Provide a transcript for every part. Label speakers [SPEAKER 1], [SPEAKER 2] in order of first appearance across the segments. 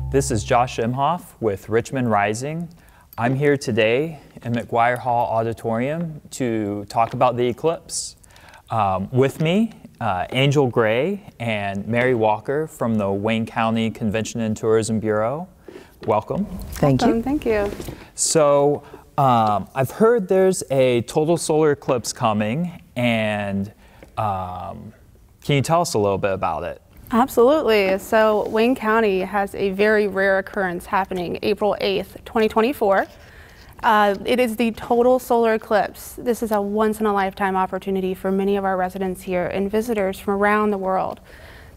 [SPEAKER 1] This is Josh Imhoff with Richmond Rising. I'm here today in McGuire Hall Auditorium to talk about the eclipse. With me, Angel Gray and Mary Walker from the Wayne County Convention and Tourism Bureau. Welcome.
[SPEAKER 2] Thank you.
[SPEAKER 3] Thank you.
[SPEAKER 1] So I've heard there's a total solar eclipse coming, and can you tell us a little bit about it?
[SPEAKER 3] Absolutely. So Wayne County has a very rare occurrence happening April 8th, 2024. It is the total solar eclipse. This is a once-in-a-lifetime opportunity for many of our residents here and visitors from around the world.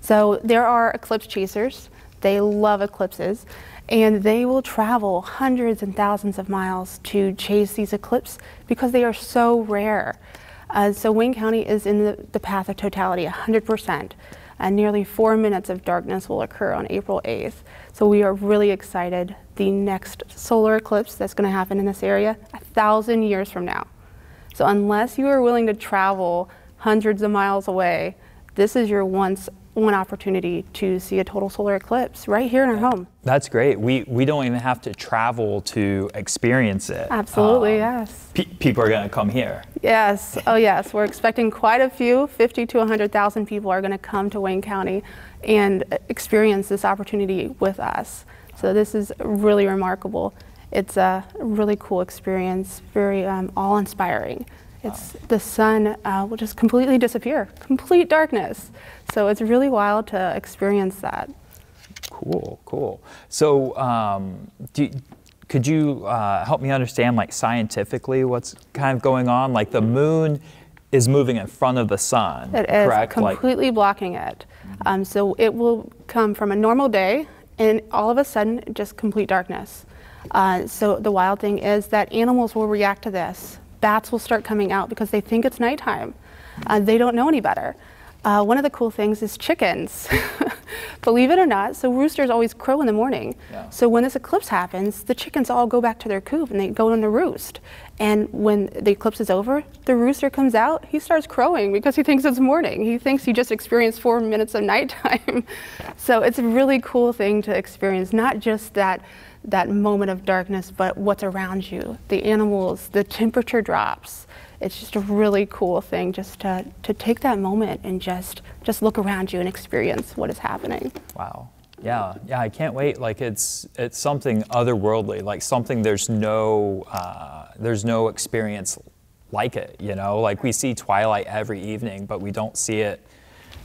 [SPEAKER 3] So there are eclipse chasers. They love eclipses, and they will travel hundreds and thousands of miles to chase these eclipses because they are so rare. So Wayne County is in the path of totality 100%. And nearly 4 minutes of darkness will occur on April 8th. So we are really excited. The next solar eclipse that's going to happen in this area 1,000 years from now. So unless you are willing to travel hundreds of miles away, this is your one opportunity to see a total solar eclipse right here in our home.
[SPEAKER 1] That's great. We don't even have to travel to experience it.
[SPEAKER 3] Absolutely, yes.
[SPEAKER 1] People are going to come here.
[SPEAKER 3] Yes. Oh, yes. We're expecting quite a few. 50 to 100,000 people are going to come to Wayne County and experience this opportunity with us. So this is really remarkable. It's a really cool experience, very awe-inspiring. It's the sun will just completely disappear, complete darkness. So it's really wild to experience that.
[SPEAKER 1] Cool, cool. So could you help me understand, like, scientifically what's kind of going on? Like, the moon is moving in front of the sun,
[SPEAKER 3] it is
[SPEAKER 1] correct?
[SPEAKER 3] Completely blocking it. So it will come from a normal day and all of a sudden just complete darkness. So the wild thing is that animals will react to this. Bats will start coming out because they think it's nighttime. They don't know any better. One of the cool things is chickens. Believe it or not, so roosters always crow in the morning. Yeah. So when this eclipse happens, the chickens all go back to their coop and they go in to roost. And when the eclipse is over, the rooster comes out, he starts crowing because he thinks it's morning. He thinks he just experienced 4 minutes of nighttime. So it's a really cool thing to experience, not just that moment of darkness, but what's around you, the animals, the temperature drops. It's just a really cool thing just to take that moment and just look around you and experience what is happening.
[SPEAKER 1] Wow. Yeah, I can't wait. Like, it's something otherworldly, like something there's no experience like it, you know? Like, we see twilight every evening, but we don't see it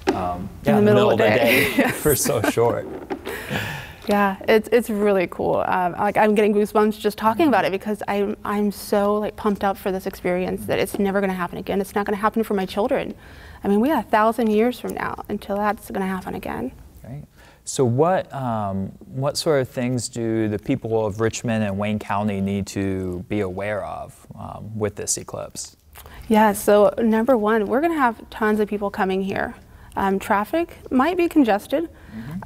[SPEAKER 1] in the middle of the day
[SPEAKER 3] yes.
[SPEAKER 1] for so short.
[SPEAKER 3] Yeah, it's really cool. Like, I'm getting goosebumps just talking about it because I'm so, like, pumped up for this experience that it's never going to happen again. It's not going to happen for my children. I mean, we got 1,000 years from now until that's going to happen again.
[SPEAKER 1] Right. So what sort of things do the people of Richmond and Wayne County need to be aware of with this eclipse?
[SPEAKER 3] Yeah. So number one, we're going to have tons of people coming here. Traffic might be congested.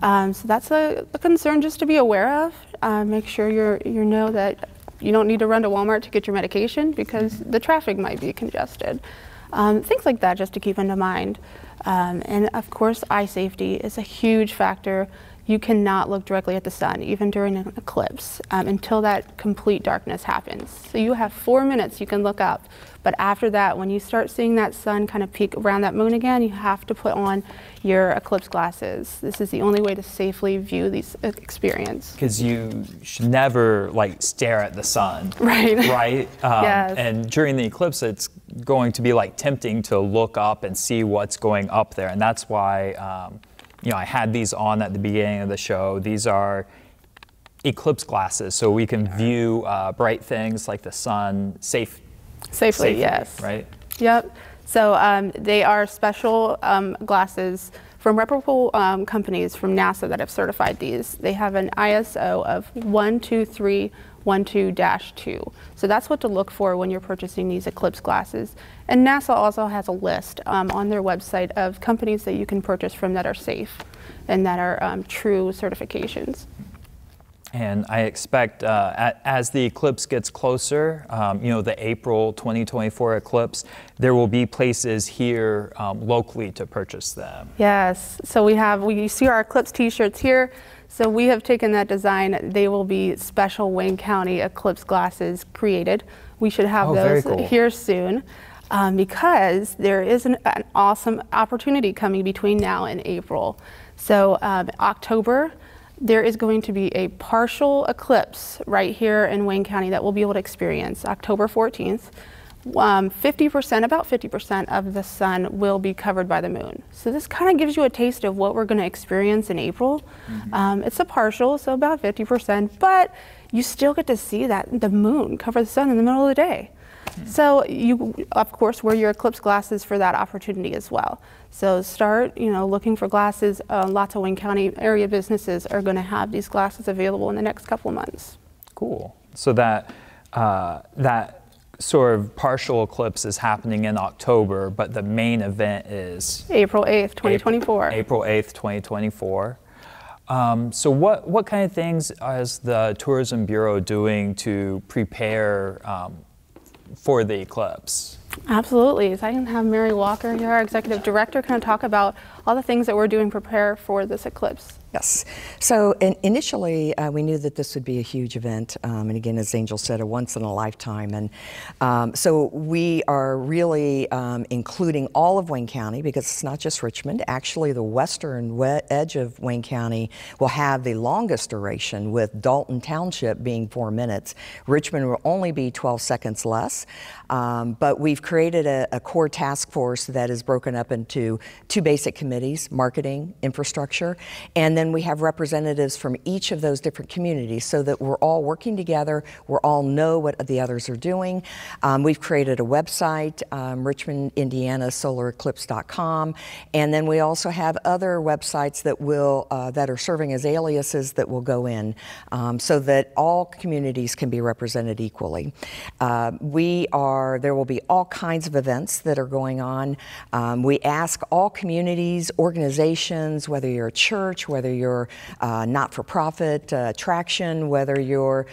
[SPEAKER 3] So that's a concern just to be aware of. Make sure you know that you don't need to run to Walmart to get your medication because the traffic might be congested. Things like that just to keep into mind. And of course, eye safety is a huge factor. You cannot look directly at the sun, even during an eclipse, until that complete darkness happens. So you have 4 minutes you can look up. But after that, when you start seeing that sun kind of peek around that moon again, you have to put on your eclipse glasses. This is the only way to safely view these experience.
[SPEAKER 1] Because you should never, like, stare at the sun.
[SPEAKER 3] Right.
[SPEAKER 1] Right?
[SPEAKER 3] Yes.
[SPEAKER 1] And during the eclipse, it's going to be, like, tempting to look up and see what's going up there. And that's why, you know, I had these on at the beginning of the show. These are eclipse glasses, so we can view bright things like the sun safely,
[SPEAKER 3] yes.
[SPEAKER 1] Right?
[SPEAKER 3] Yep. So they are special glasses from reputable companies from NASA that have certified these. They have an ISO of 12312-2. So that's what to look for when you're purchasing these eclipse glasses. And NASA also has a list on their website of companies that you can purchase from that are safe and that are true certifications.
[SPEAKER 1] And I expect as the eclipse gets closer, you know, the April 2024 eclipse, there will be places here locally to purchase them.
[SPEAKER 3] Yes, so we see our eclipse t-shirts here. So we have taken that design. They will be special Wayne County eclipse glasses created. We should have those here soon because there is an awesome opportunity coming between now and April. So October, there is going to be a partial eclipse right here in Wayne County that we'll be able to experience October 14th. 50%, about 50% of the sun will be covered by the moon. So this kind of gives you a taste of what we're going to experience in April. It's a partial, so about 50%, but you still get to see the moon cover the sun in the middle of the day. So you, of course, wear your eclipse glasses for that opportunity as well. So start, you know, looking for glasses. Lots of Wayne County area businesses are going to have these glasses available in the next couple of months.
[SPEAKER 1] Cool. So that sort of partial eclipse is happening in October, but the main event is
[SPEAKER 3] April 8th, 2024.
[SPEAKER 1] April 8th, 2024. So what kind of things is the Tourism Bureau doing to prepare for the eclipse?
[SPEAKER 3] Absolutely. So I can have Mary Walker here, our executive director, kind of talk about all the things that we're doing to prepare for this eclipse.
[SPEAKER 2] Yes. So initially, we knew that this would be a huge event, and again, as Angel said, a once in a lifetime. And so we are really including all of Wayne County, because it's not just Richmond. Actually, the western edge of Wayne County will have the longest duration, with Dalton Township being 4 minutes. Richmond will only be 12 seconds less. But we've created a core task force that is broken up into 2 basic committees: marketing, infrastructure, and then we have representatives from each of those different communities, so that we're all working together, we all know what the others are doing. We've created a website, richmondindianasolareclipse.com, and then we also have other websites that that are serving as aliases that will go in, so that all communities can be represented equally. There will be all kinds of events that are going on. We ask all communities, organizations, whether you're a church, whether you're not-for-profit attraction, whether you're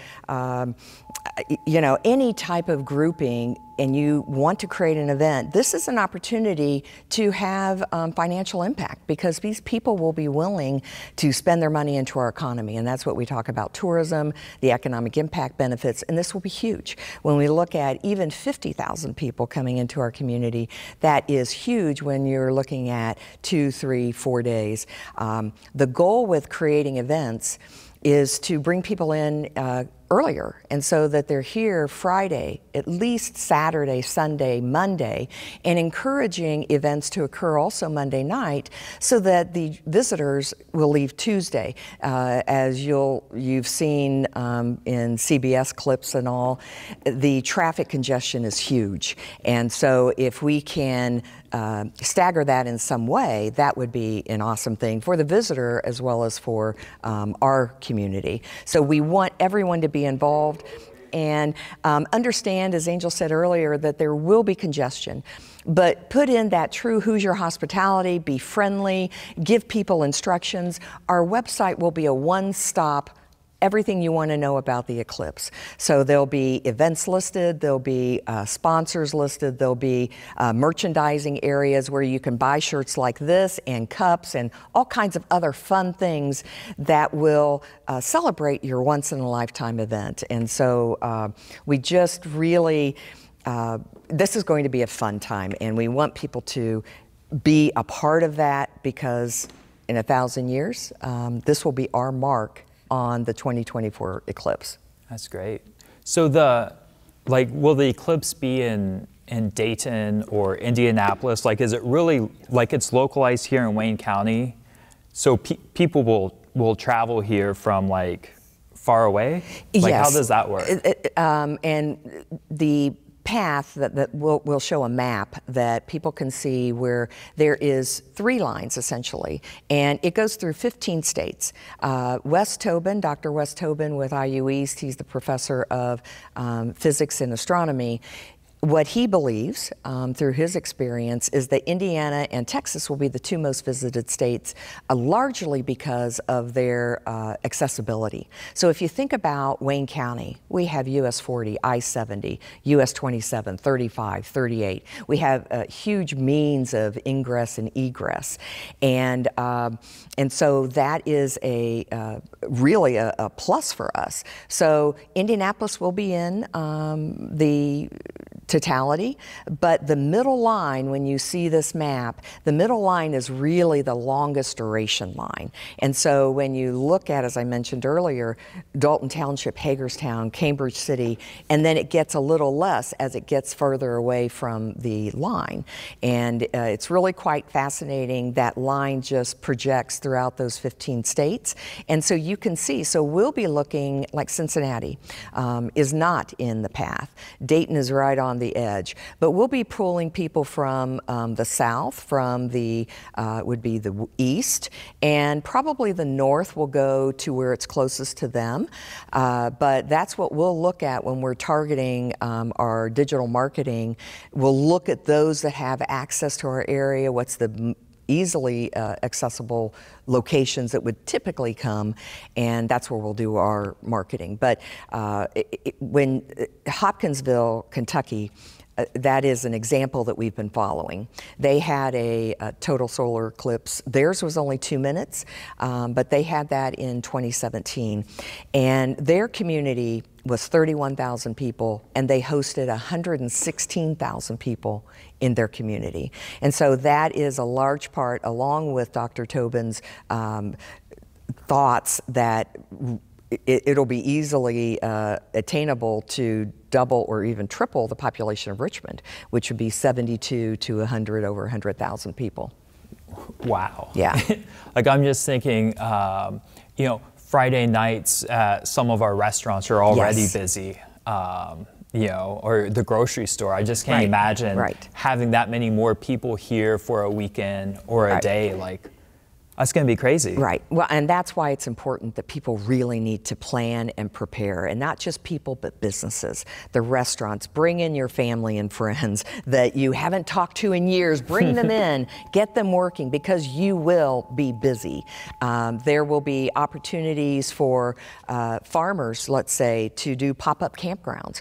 [SPEAKER 2] you know, any type of grouping, and you want to create an event, this is an opportunity to have financial impact, because these people will be willing to spend their money into our economy. And that's what we talk about: tourism, the economic impact benefits, and this will be huge. When we look at even 50,000 people coming into our community, that is huge when you're looking at 2, 3, 4 days. The goal with creating events is to bring people in earlier, and so that they're here Friday, at least Saturday, Sunday, Monday, and encouraging events to occur also Monday night, so that the visitors will leave Tuesday. As you've seen in CBS clips and all, the traffic congestion is huge, and so if we can stagger that in some way, that would be an awesome thing for the visitor as well as for our community. So we want everyone to be involved, and understand, as Angel said earlier, that there will be congestion, but put in that true Hoosier hospitality, be friendly, give people instructions. Our website will be a one-stop, everything you want to know about the eclipse. So there'll be events listed, there'll be sponsors listed, there'll be merchandising areas where you can buy shirts like this and cups and all kinds of other fun things that will celebrate your once-in-a-lifetime event. And so we just really, this is going to be a fun time, and we want people to be a part of that, because in 1,000 years, this will be our mark on the 2024 eclipse.
[SPEAKER 1] That's great. So will the eclipse be in Dayton or Indianapolis? Like, is it really, like, it's localized here in Wayne County, so people will travel here from, like, far away? Like,
[SPEAKER 2] yes.
[SPEAKER 1] How does that work?
[SPEAKER 2] And the path that we'll show a map that people can see where there is 3 lines essentially, and it goes through 15 states. Wes Tobin, Dr. Wes Tobin with IU East, he's the professor of physics and astronomy. What he believes, through his experience, is that Indiana and Texas will be the 2 most visited states, largely because of their accessibility. So if you think about Wayne County, we have US 40, I-70, US 27, 35, 38. We have huge means of ingress and egress. And so that is really a plus for us. So Indianapolis will be in the totality, but the middle line, when you see this map, the middle line is really the longest duration line. And so when you look at, as I mentioned earlier, Dalton Township, Hagerstown, Cambridge City, and then it gets a little less as it gets further away from the line. And it's really quite fascinating. That line just projects throughout those 15 states. And so you can see, so we'll be looking like Cincinnati is not in the path. Dayton is right on the edge, but we'll be pulling people from the south, from the would be the east, and probably the north will go to where it's closest to them. But that's what we'll look at when we're targeting our digital marketing. We'll look at those that have access to our area, what's the easily accessible locations that would typically come, and that's where we'll do our marketing. But when Hopkinsville, Kentucky, that is an example that we've been following. They had a total solar eclipse. Theirs was only 2 minutes, but they had that in 2017. And their community was 31,000 people, and they hosted 116,000 people in their community. And so that is a large part, along with Dr. Tobin's thoughts, that it'll be easily attainable to double or even triple the population of Richmond, which would be 72 to 100, over 100,000 people.
[SPEAKER 1] Wow.
[SPEAKER 2] Yeah.
[SPEAKER 1] Like, I'm just thinking, you know, Friday nights at some of our restaurants are already busy, you know, or the grocery store. I just can't imagine having that many more people here for a weekend or a day. Like, that's going to be crazy. Right.
[SPEAKER 2] Well, and that's why it's important that people really need to plan and prepare, and not just people, but businesses, the restaurants. Bring in your family and friends that you haven't talked to in years. Bring them in, get them working, because you will be busy. There will be opportunities for farmers, let's say, to do pop-up campgrounds.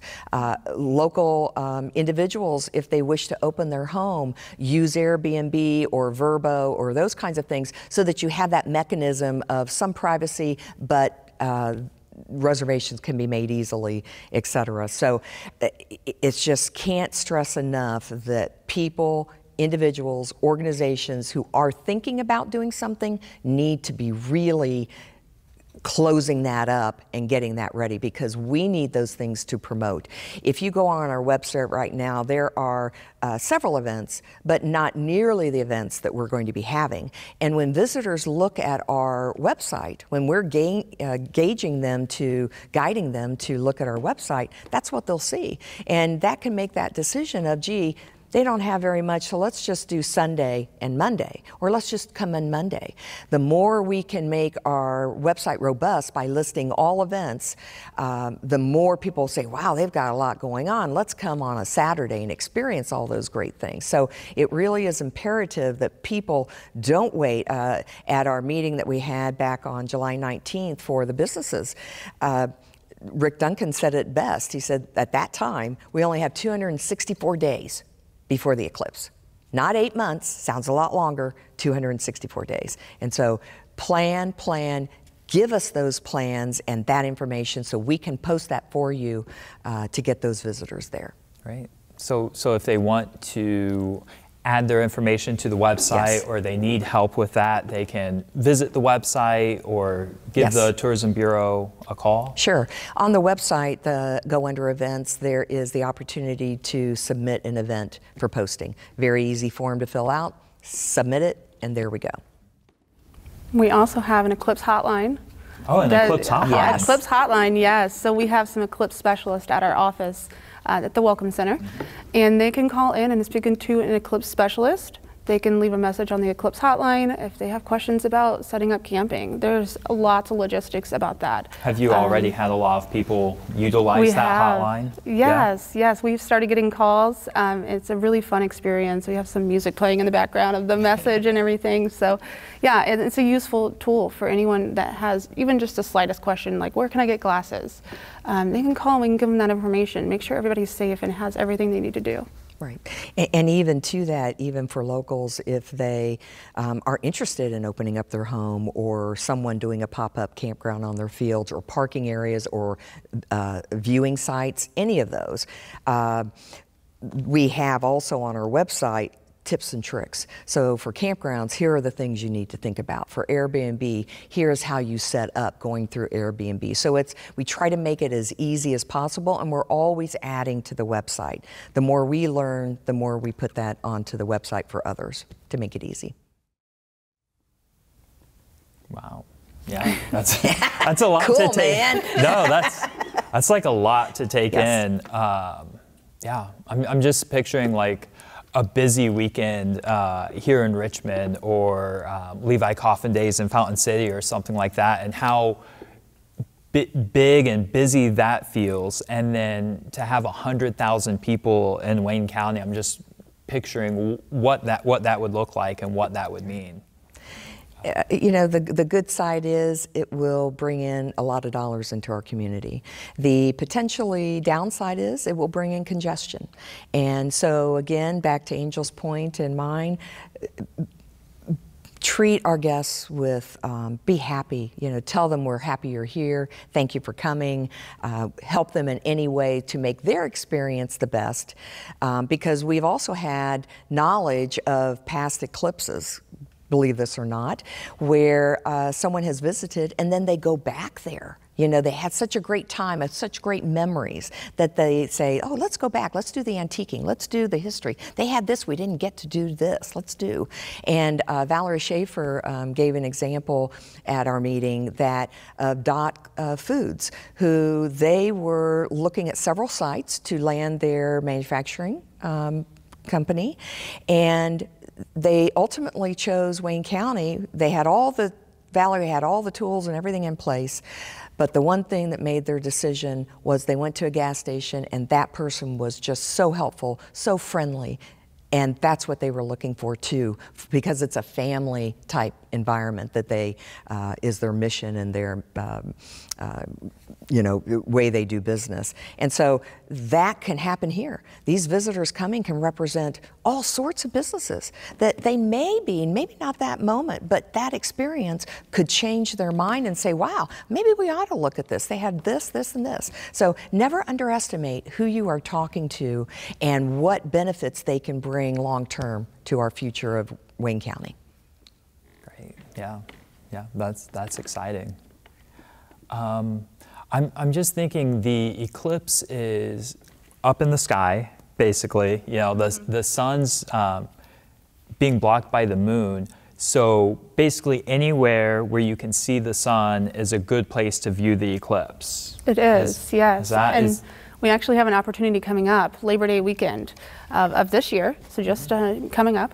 [SPEAKER 2] Local individuals, if they wish to open their home, use Airbnb or Vrbo or those kinds of things, so that you have that mechanism of some privacy, but reservations can be made easily, et cetera. So it's just, can't stress enough that people, individuals, organizations who are thinking about doing something need to be really closing that up and getting that ready, because we need those things to promote. If you go on our website right now, there are several events, but not nearly the events that we're going to be having. And when visitors look at our website, when we're gauging them to, guiding them to look at our website, that's what they'll see. And that can make that decision of, gee, they don't have very much, so let's just do Sunday and Monday, or let's just come in Monday. The more we can make our website robust by listing all events, the more people say, wow, they've got a lot going on. Let's come on a Saturday and experience all those great things. So it really is imperative that people don't wait. At our meeting that we had back on July 19th for the businesses, Rick Duncan said it best. He said, at that time, we only have 264 days before the eclipse. Not 8 months, sounds a lot longer, 264 days. And so plan, give us those plans and that information so we can post that for you to get those visitors there.
[SPEAKER 1] Right. So if they want to add their information to the website, or they need help with that, they can visit the website or give the Tourism Bureau a call?
[SPEAKER 2] Sure. On the website, go under events, there is the opportunity to submit an event for posting. Very easy form to fill out, submit it, and there we go.
[SPEAKER 3] We also have an eclipse hotline.
[SPEAKER 1] Oh, an eclipse hotline.
[SPEAKER 2] Yes.
[SPEAKER 3] Eclipse hotline, yes. So we have some eclipse specialists at our office at the Welcome Center, and they can call in and speak to an eclipse specialist. They can leave a message on the eclipse hotline if they have questions about setting up camping. There's lots of logistics about that.
[SPEAKER 1] Have you already had a lot of people utilize that hotline?
[SPEAKER 3] Yes, yes. We've started getting calls. It's a really fun experience. We have some music playing in the background of the message and everything. So, yeah, it's a useful tool for anyone that has even just the slightest question, like where can I get glasses? They can call and we can give them that information. Make sure everybody's safe and has everything they need to do.
[SPEAKER 2] Right. And even to that, even for locals, if they are interested in opening up their home, or someone doing a pop-up campground on their fields or parking areas or viewing sites, any of those, we have also on our website tips and tricks. So for campgrounds, here are the things you need to think about. For Airbnb, here's how you set up going through Airbnb. So we try to make it as easy as possible, and we're always adding to the website. The more we learn, the more we put that onto the website for others to make it easy.
[SPEAKER 1] Wow. Yeah, that's a lot
[SPEAKER 2] Cool,
[SPEAKER 1] to take.
[SPEAKER 2] man.
[SPEAKER 1] No, that's like a lot to take
[SPEAKER 2] Yes.
[SPEAKER 1] in. Yeah, I'm just picturing like a busy weekend here in Richmond, or Levi Coffin Days in Fountain City or something like that, and how big and busy that feels. And then to have 100,000 people in Wayne County, I'm just picturing what that would look like and what that would mean.
[SPEAKER 2] You know, the good side is it will bring in a lot of dollars into our community. The potentially downside is it will bring in congestion. And so again, back to Angel's point and mine, treat our guests with, be happy, you know, tell them we're happy you're here, thank you for coming, help them in any way to make their experience the best, because we've also had knowledge of past eclipses, believe this or not, where someone has visited and then they go back there. You know, they had such a great time, had such great memories that they say, oh, let's go back, let's do the antiquing, let's do the history. They had this, we didn't get to do this, let's do. And Valerie Schaefer gave an example at our meeting that Dot Foods, who they were looking at several sites to land their manufacturing company, and they ultimately chose Wayne County. They had Valerie had all the tools and everything in place, but the one thing that made their decision was they went to a gas station, and that person was just so helpful, so friendly, and that's what they were looking for too, because it's a family type environment that is their mission and their you know, way they do business. And so that can happen here. These visitors coming can represent all sorts of businesses that they maybe not that moment, but that experience could change their mind and say, wow, maybe we ought to look at this. They had this, this, and this. So never underestimate who you are talking to and what benefits they can bring long term to our future of Wayne County.
[SPEAKER 1] Great, yeah, that's exciting. I'm just thinking the eclipse is up in the sky, basically. You know, the sun's being blocked by the moon. So basically anywhere where you can see the sun is a good place to view the eclipse.
[SPEAKER 3] It is, yes. And we actually have an opportunity coming up, Labor Day weekend of this year, so just coming up.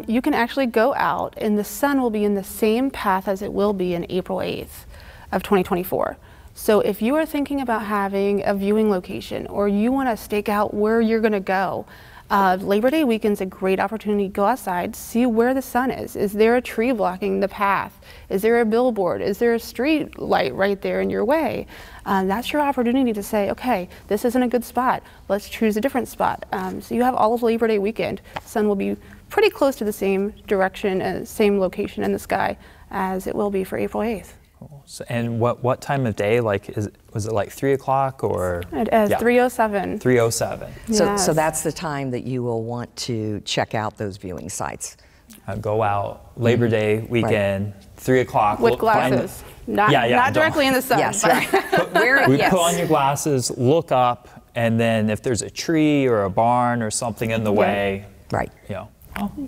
[SPEAKER 3] You can actually go out and the sun will be in the same path as it will be in April 8th of 2024. So if you are thinking about having a viewing location, or you want to stake out where you're going to go, Labor Day weekend's a great opportunity to go outside, see where the sun is. Is there a tree blocking the path? Is there a billboard? Is there a street light right there in your way? That's your opportunity to say, okay, this isn't a good spot. Let's choose a different spot. So you have all of Labor Day weekend. Sun will be pretty close to the same direction, same location in the sky as it will be for April 8th.
[SPEAKER 1] Cool. So, and what time of day? Like, was it like 3 o'clock or?
[SPEAKER 3] It is 3:07.
[SPEAKER 1] 3:07.
[SPEAKER 2] So that's the time that you will want to check out those viewing sites.
[SPEAKER 1] Go out Labor Day weekend, 3 o'clock.
[SPEAKER 3] With glasses, not directly in the sun.
[SPEAKER 2] Yes,
[SPEAKER 3] but
[SPEAKER 1] Put on your glasses, look up, and then if there's a tree or a barn or something in the way,
[SPEAKER 2] right,
[SPEAKER 1] you know,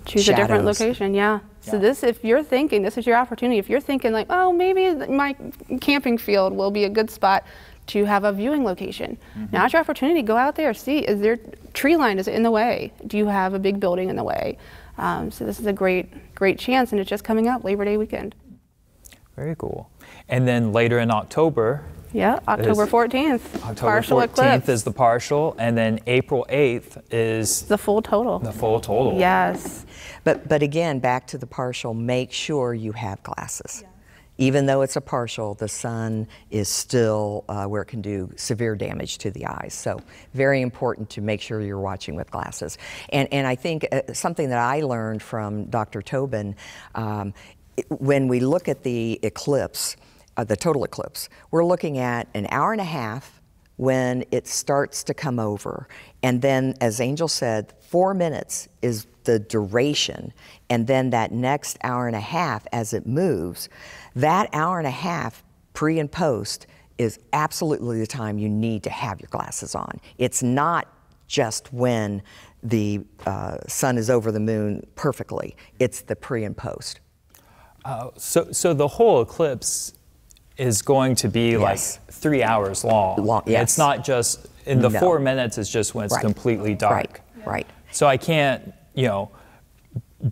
[SPEAKER 3] choose a different location. Yeah. So this, if you're thinking, this is your opportunity. If you're thinking like, oh, maybe my camping field will be a good spot to have a viewing location. Now's your opportunity. Go out there, see, is there tree line, is it in the way? Do you have a big building in the way? So this is a great chance, and it's just coming up, Labor Day weekend.
[SPEAKER 1] Very cool. And then later in October.
[SPEAKER 3] Yeah, October 14th.
[SPEAKER 1] October
[SPEAKER 3] partial
[SPEAKER 1] 14th
[SPEAKER 3] eclipse.
[SPEAKER 1] is the partial, and then April 8th is
[SPEAKER 3] the full total.
[SPEAKER 1] The full total.
[SPEAKER 3] Yes.
[SPEAKER 2] But again, back to the partial, make sure you have glasses. Yeah. Even though it's a partial, the sun is still where it can do severe damage to the eyes. So very important to make sure you're watching with glasses. And I think something that I learned from Dr. Tobin, when we look at the eclipse, the total eclipse, we're looking at an hour and a half when it starts to come over. And then, as Angel said, 4 minutes is the duration. And then that next hour and a half as it moves, that hour and a half pre and post is absolutely the time you need to have your glasses on. It's not just when the sun is over the moon perfectly. It's the pre and post.
[SPEAKER 1] So the whole eclipse is going to be like 3 hours long.
[SPEAKER 2] Yes.
[SPEAKER 1] It's not just in the 4 minutes. It's just when it's completely dark.
[SPEAKER 2] Right.
[SPEAKER 1] So I can't,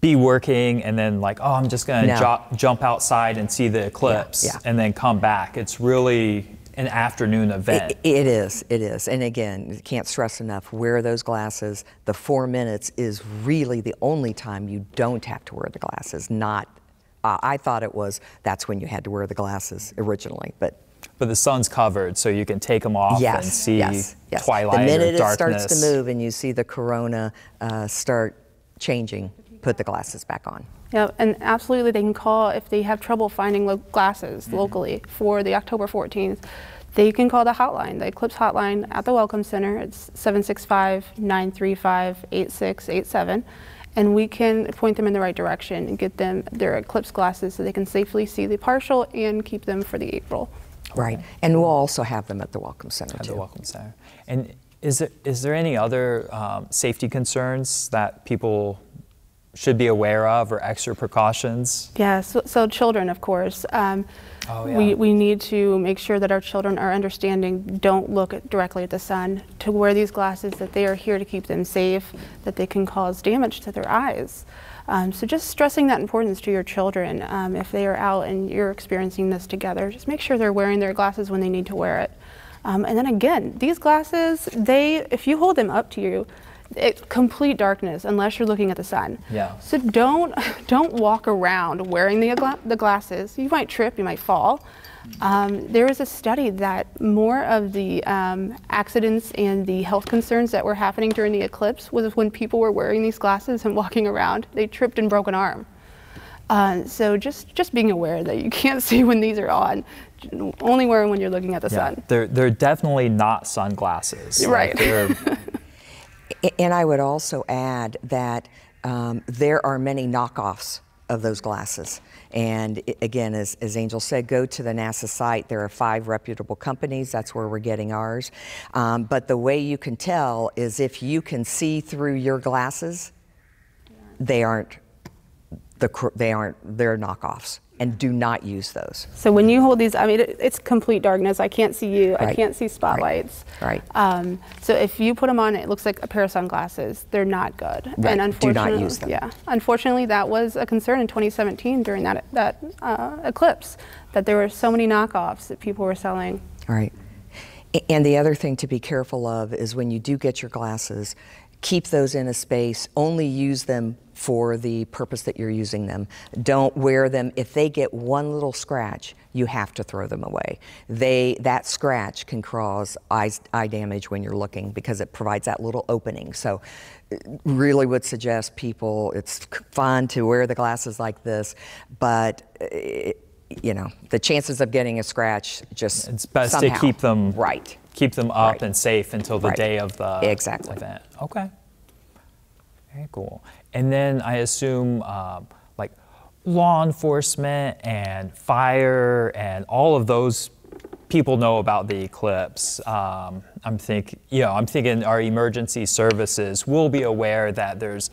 [SPEAKER 1] be working and then like, oh, I'm just going to jump outside and see the eclipse and then come back. It's really an afternoon event.
[SPEAKER 2] It is. And again, you can't stress enough, wear those glasses. The 4 minutes is really the only time you don't have to wear the glasses, not I thought that's when you had to wear the glasses originally, but
[SPEAKER 1] the sun's covered, so you can take them off and see twilight
[SPEAKER 2] the minute
[SPEAKER 1] or darkness.
[SPEAKER 2] it starts to move and you see the corona start changing, put the glasses back on.
[SPEAKER 3] Yeah, and absolutely they can call if they have trouble finding glasses locally for the October 14th. They can call the hotline, the Eclipse hotline at the Welcome Center. It's 765-935-8687. And we can point them in the right direction and get them their eclipse glasses so they can safely see the partial and keep them for the April.
[SPEAKER 2] Right, and we'll also have them at the Welcome Center too.
[SPEAKER 1] At the Welcome Center. And is there any other safety concerns that people should be aware of or extra precautions?
[SPEAKER 3] Yeah, so children, of course. We need to make sure that our children are understanding, don't look directly at the sun, to wear these glasses, that they are here to keep them safe, that they can cause damage to their eyes. So just stressing that importance to your children. If they are out and you're experiencing this together, just make sure they're wearing their glasses when they need to wear it. And then again, these glasses, if you hold them up to you, it's complete darkness unless you're looking at the sun.
[SPEAKER 1] Yeah.
[SPEAKER 3] So don't walk around wearing the glasses. You might trip, you might fall. There was a study that more of the accidents and the health concerns that were happening during the eclipse was when people were wearing these glasses and walking around. They tripped and broke an arm. So just being aware that you can't see when these are on. Only wear them when you're looking at the sun.
[SPEAKER 1] They're definitely not sunglasses.
[SPEAKER 3] Right.
[SPEAKER 2] And I would also add that there are many knockoffs of those glasses. And again, as Angel said, go to the NASA site. There are 5 reputable companies. That's where we're getting ours. But the way you can tell is if you can see through your glasses, they're knockoffs. And do not use those.
[SPEAKER 3] So when you hold these, I mean, it's complete darkness. I can't see you. I can't see spotlights.
[SPEAKER 2] Right.
[SPEAKER 3] So if you put them on, it looks like a pair of sunglasses. They're not good.
[SPEAKER 2] Right.
[SPEAKER 3] And unfortunately,
[SPEAKER 2] do not use them.
[SPEAKER 3] Yeah. Unfortunately, that was a concern in 2017 during that eclipse, that there were so many knockoffs that people were selling.
[SPEAKER 2] Right. And the other thing to be careful of is when you do get your glasses, keep those in a space. Only use them for the purpose that you're using them. Don't wear them. If they get one little scratch, you have to throw them away. That scratch can cause eye damage when you're looking because it provides that little opening. So really would suggest people, it's fun to wear the glasses like this, but the chances of getting a scratch just
[SPEAKER 1] it's best
[SPEAKER 2] somehow,
[SPEAKER 1] to keep them keep them up and safe until the day of the event. Okay. Very cool. And then I assume like law enforcement and fire and all of those people know about the eclipse. I'm thinking our emergency services will be aware that there's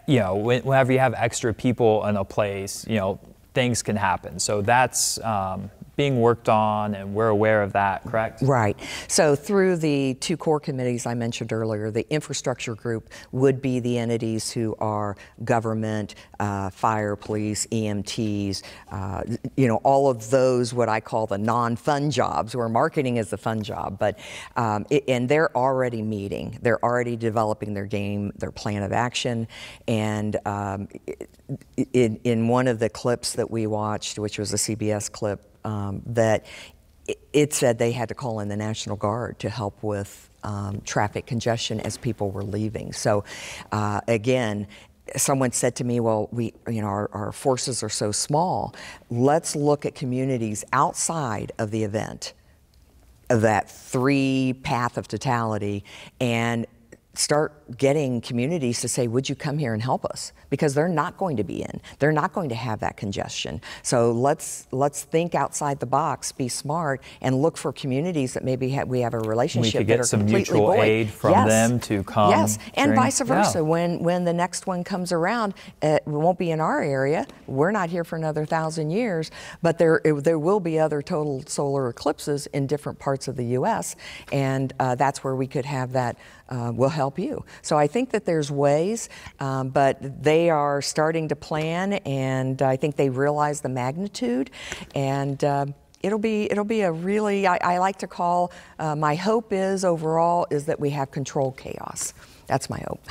[SPEAKER 1] you know, whenever you have extra people in a place, you know, things can happen. So that's being worked on, and we're aware of that, correct?
[SPEAKER 2] Right. So through the two core committees I mentioned earlier, the infrastructure group would be the entities who are government, fire, police, EMTs, you know, all of those, what I call the non-fun jobs, where marketing is the fun job. But and they're already meeting. They're already developing their game, their plan of action. And in one of the clips that we watched, which was a CBS clip, that it said they had to call in the National Guard to help with traffic congestion as people were leaving. So again, someone said to me, well, you know, our forces are so small. Let's look at communities outside of the event, of that 3 path of totality, and start getting communities to say, would you come here and help us? Because they're not going to be in. They're not going to have that congestion. So let's think outside the box, be smart, and look for communities that maybe we have a relationship
[SPEAKER 1] we could
[SPEAKER 2] that
[SPEAKER 1] get
[SPEAKER 2] are
[SPEAKER 1] some
[SPEAKER 2] completely
[SPEAKER 1] mutual
[SPEAKER 2] void.
[SPEAKER 1] aid from them to come.
[SPEAKER 2] Yes, and vice versa.
[SPEAKER 1] Yeah.
[SPEAKER 2] When the next one comes around, it won't be in our area. We're not here for another 1,000 years, but there will be other total solar eclipses in different parts of the U.S., and that's where we could have that. Will help you. So I think that there's ways, but they are starting to plan, and I think they realize the magnitude, and it'll be a really, I like to call, my hope is overall is that we have controlled chaos. That's my hope.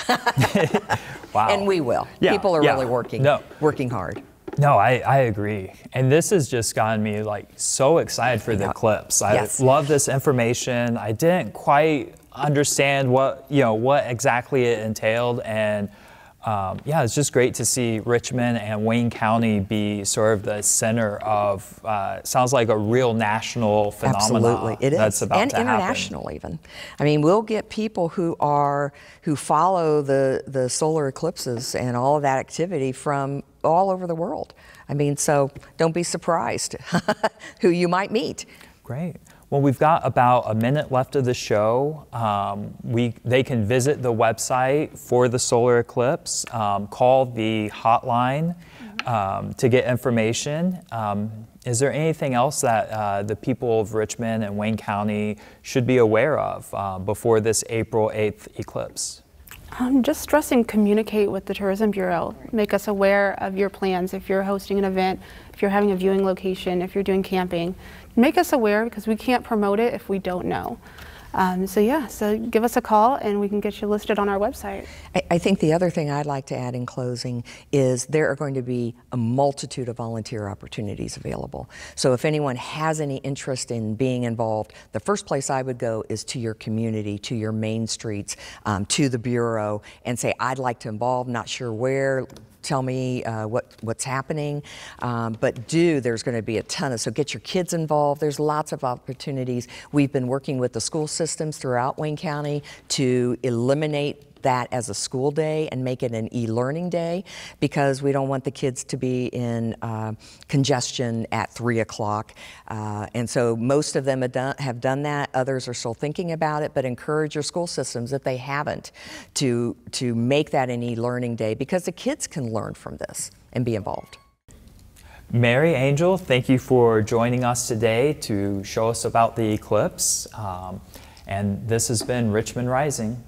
[SPEAKER 1] Wow.
[SPEAKER 2] And we will.
[SPEAKER 1] Yeah,
[SPEAKER 2] People are really working hard.
[SPEAKER 1] No, I agree. And this has just gotten me like so excited for the eclipse. I love this information. I didn't quite understand what exactly it entailed, and yeah, it's just great to see Richmond and Wayne County be sort of the center of sounds like a real national phenomenon.
[SPEAKER 2] Absolutely, it is,
[SPEAKER 1] that's about
[SPEAKER 2] and
[SPEAKER 1] to
[SPEAKER 2] international
[SPEAKER 1] happen.
[SPEAKER 2] even. I mean, we'll get people who follow the solar eclipses and all of that activity from all over the world. I mean, so don't be surprised who you might meet.
[SPEAKER 1] Great. Well, we've got about a minute left of the show. They can visit the website for the solar eclipse, call the hotline to get information. Is there anything else that the people of Richmond and Wayne County should be aware of before this April 8th eclipse?
[SPEAKER 3] Just stressing, communicate with the Tourism Bureau. Make us aware of your plans. If you're hosting an event, if you're having a viewing location, if you're doing camping, make us aware, because we can't promote it if we don't know. So give us a call and we can get you listed on our website.
[SPEAKER 2] I think the other thing I'd like to add in closing is there are going to be a multitude of volunteer opportunities available. So if anyone has any interest in being involved, the first place I would go is to your community, to your main streets, to the Bureau, and say, I'd like to involve, not sure where. Tell me what's happening, but there's going to be a ton of, so get your kids involved. There's lots of opportunities. We've been working with the school systems throughout Wayne County to eliminate that as a school day and make it an e-learning day, because we don't want the kids to be in congestion at 3 o'clock. And so most of them have done that. Others are still thinking about it, but encourage your school systems, if they haven't, to make that an e-learning day, because the kids can learn from this and be involved.
[SPEAKER 1] Mary Angel, thank you for joining us today to show us about the eclipse. And this has been Richmond Rising.